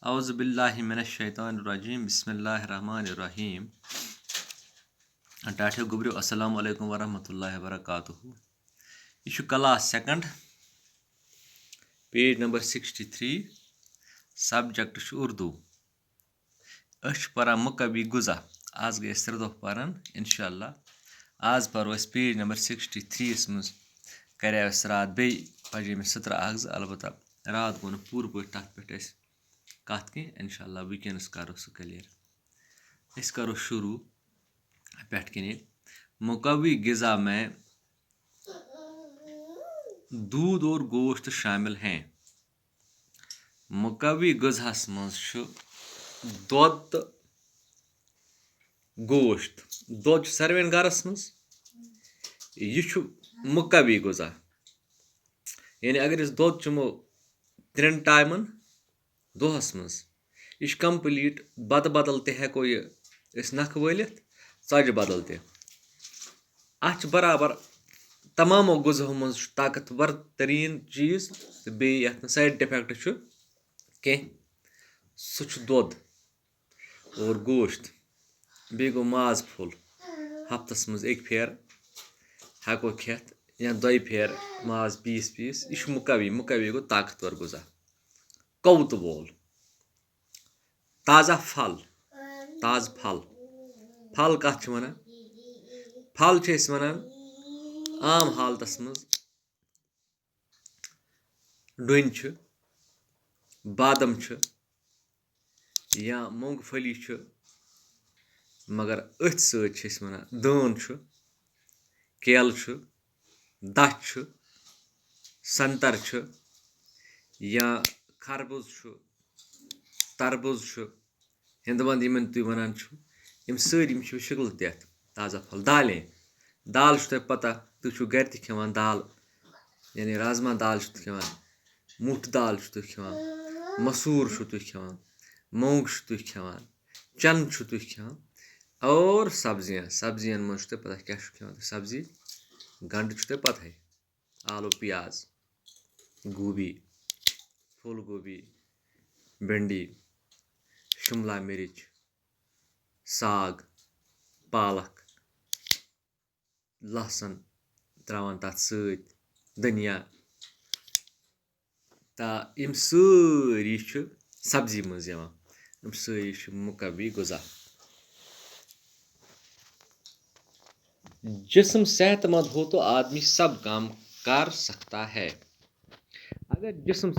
औज़ु बिल्लाहि मिनश शैतानिर रजीम बिस्मिल्लाहिर रहमानिर रहीम। टाठियो गुब्रियो अस्सलामु अलैकुम वरहमतुल्लाहि वबरकातुहू। यह छ class second, page number 63, subject छ उर्दू। परान मुकवी गुज़ा। आज गए 3 दो पारन इंशाअल्लाह। आज परो पेज नंबर 63 मज करे रात बे पजे मे सत्र अलबत्ता रात गो पूर पे तथ पे कत कह इंशाअल्लाह वनस करो सह क्लियर। इस करो शुरू पेट कन। मुकवी ग़िज़ा में दूध और गोश्त शामिल हैं। मुकवी ग़िज़ाहस मज दुध तो गोश्त। दुध सार्वेन गरस मज यह मुकवी ग़िज़ा। यानी अगर दुध चमो 3 टाइमन दोहस मज यह कंप्लीट। बत बदल हेको यह नख वलित, षज बदल अ बराबर तमामो ग़िज़ाओं मज ताकतवर तरीन चीज़ तो बे साइड इफेक्ट कह सह दुध और गोश्त। बे गो माज फुल हफ्तस मज 1 फेर हेको खेत या 2 फेर माज पीस यह मुकवी गो ताकतवर ग़िज़ा। कौत वोल ताज़ा फल, ताज़ फल। फल कत वन फल वन आम हालतस मज डून बादम या मूंगफली मगर अथ सत वन दान केल दच संतर या खरबूज तरबूज हिंदवंद यमन तुम वनान यम सारी शिकल तथ ताज़ा फल। दालें दाल तुम पता तुम गर खान दाल यानी राजमा दाल खान, मुठ दाल तुम खान, मसूर तुम खान, मूंग तुम खान, चन तुम खान और सब्जियां मज पता क्या खान सब्जी गंड तुम पता आलू प्याज गोभी फूल गोभी भिंडी शिमला मिर्च साग पालक लहसन त्रावान तथ सत धनिया यम सारी सब्जी मज यम सारी मुकवी ग़िज़ा। जिस्म सेहतमंद हो तो आदमी सब काम कर सकता है। अगर जिस्म